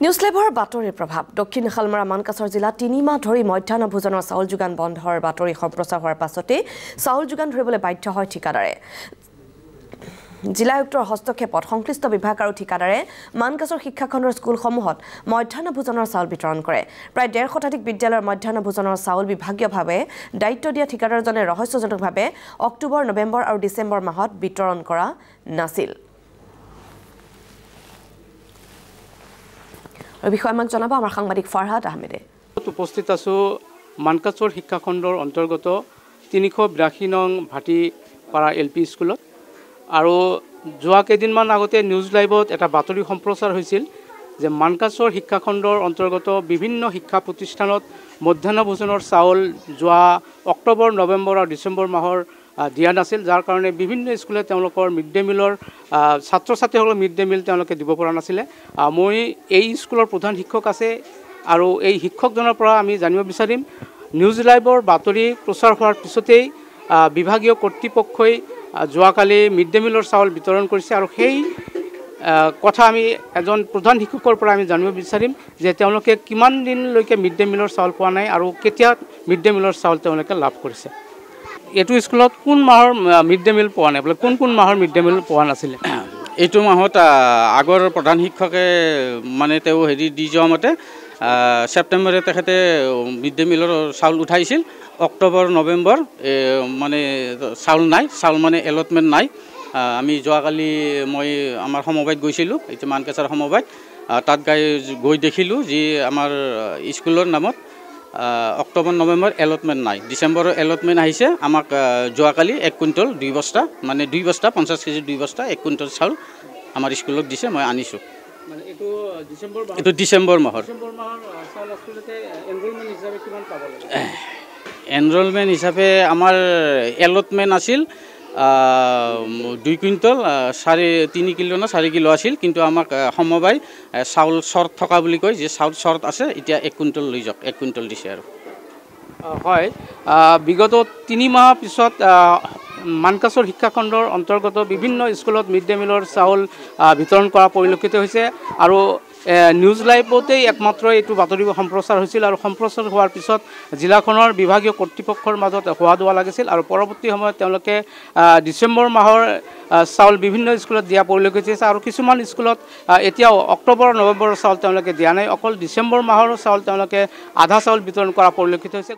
news লাইভৰ বাতৰিৰ প্ৰভাৱ দক্ষিণ শালমৰা মানকাছৰ জিলা ৩ মাহ ধৰি মধ্যাহ্ন ভোজনৰ চাউল যোগান বন্ধৰ বাতৰি সম্প্ৰচাৰ হোৱাৰ পাছতে চাউল যোগান ধৰিবলৈ বাধ্য হয় ঠিকাদাৰে জিলা আয়ুক্তৰ হস্তক্ষেপত সংশ্লিষ্ট বিভাগ আৰু ঠিকাদাৰে মানকাছৰ শিক্ষাখণ্ডৰ স্কুলসমূহত মধ্যাহ্ন ভোজনৰ চাউল বিতৰণ কৰে প্ৰায় ১৫০ শতাধিক বিদ্যালয়ৰ মধ্যাহ্ন ভোজনৰ চাউল বিভাগীয়ভাৱে দায়িত্ব দিয়া ঠিকাদাৰজনে ৰহস্যজনকভাৱে অক্টোবৰ নৱেম্বৰ আৰু ডিচেম্বৰ মাহত বিতৰণ কৰা নাছিল বিষয় আমাক জনাব আমাৰ সাংবাদিক ফাৰহাদ আহমেদে উপস্থিত আছো মানকাছৰ শিক্ষাখণ্ডৰ অন্তৰ্গত ৩৮২ নং ভাটিপাৰা এলপি স্কুলত আৰু যোৱা কেইদিনমান আগতে নিউজ লাইভত এটা বাতৰি সম্প্ৰচাৰ হৈছিল যে মানকাছৰ শিক্ষাখণ্ডৰ অন্তৰ্গত বিভিন্ন শিক্ষা প্ৰতিষ্ঠানত মধ্যাহ্ন ভোজনৰ চাউল যোৱা অক্টোবৰ নৱেম্বৰ আৰু ডিচেম্বৰ মাহৰ দিয়া নাছিল যাৰ কাৰণে বিভিন্ন স্কুলে তেওঁলোকৰ মিড ডে মিলৰ ছাত্ৰ ছাত্ৰীসকলৰ মিড ডে মিল তেওঁলোকে দিব পৰা নাছিলে মই এই স্কুলৰ প্ৰধান শিক্ষক আছে আৰু এই শিক্ষকজনৰ পৰা আমি জানিব বিচাৰিম নিউজ লাইভৰ বাতৰি প্ৰচাৰ হোৱাৰ পিছতেই বিভাগীয় কৰ্তৃপক্ষই যোৱাকালি মিড ডে মিলৰ চাউল বিতৰণ কৰিছে আৰু সেই কথা আমি এজন প্ৰধান শিক্ষকৰ পৰা আমি জানিব বিচাৰিম যে তেওঁলোকে কিমান দিনলৈকে মিড ডে মিলৰ চাউল পোৱা নাই আৰু কেতিয়া মিড ডে মিলৰ চাউল তেওঁলোকে লাভ কৰিছে এইটো স্কুলত কোন মাহৰ মিড ডে মিল পোৱা নাই বোলে কোন মাহৰ মিড ডে মিল পোৱা নাছিলে এইটো মাহত আগৰ প্ৰধান শিক্ষকে মানে তেওঁ হেৰি দি যোৱা মতে ছেপ্টেম্বৰত তেখেতে মিড ডে মিলৰ চাউল উঠাইছিল অক্টোবৰ নৱেম্বৰ মানে চাউল নাই চাউল মানে এলটমেণ্ট নাই আমি যোৱাকালি মই আমাৰ সমবায়ত গৈছিলোঁ এইটো মানকাছৰ সমবায়ত তাত গৈ দেখিলোঁ যি আমাৰ স্কুলৰ নামত অক্টোবৰ নৱেম্বৰ এলটমেণ্ট নাই ডিচেম্বৰৰ এলটমেণ্ট আহিছে আমাক যোৱাকালি 1 কুইণ্টল 2 বস্তা মানে 2 বস্তা 50 কেজি 2 বস্তা 1 কুইণ্টল চাউল আমাৰ স্কুলত দিছে মই আনিছোঁ এইটো ডিচেম্বৰ মাহৰ এনৰলমেণ্ট হিচাপে আমাৰ এলটমেণ্ট আছিল 2 কুইণ্টল 3 কিলো না 4 কিলো আছিল কিন্তু আমাক সমবায় চাউল শৰ্ট থকা বুলি কয় যে চাউল শৰ্ট আছে এতিয়া 1 কুইণ্টল লৈ যাওক 1 কুইণ্টল দিছে আৰু হয় বিগত 3 মাহ পিছত মানকাছৰ শিক্ষাখণ্ডৰ অন্তৰ্গত বিভিন্ন স্কুলত মিড ডে মিলৰ চাউল বিতৰণ কৰা পৰিলক্ষিত হৈছে আৰু নিউজ লাইভতেই একমাত্ৰ এইটো বাতৰি সম্প্ৰচাৰ হৈছিল আৰু সম্প্ৰচাৰ হোৱাৰ পিছত জিলাখনৰ বিভাগীয় কৰ্তৃপক্ষৰ মাজত হোৱা দোৱা লাগিছিল আৰু পৰৱৰ্তী সময়ত তেওঁলোকে ডিচেম্বৰ মাহৰ চাউল বিভিন্ন স্কুলত দিয়া পৰিলক্ষিত হৈছে আৰু কিছুমান স্কুলত এতিয়াও অক্টোবৰ নৱেম্বৰৰ চাউল তেওঁলোকে দিয়া নাই অকল ডিচেম্বৰ মাহৰ চাউল তেওঁলোকে আধা চাউল বিতৰণ কৰা পৰিলক্ষিত হৈছে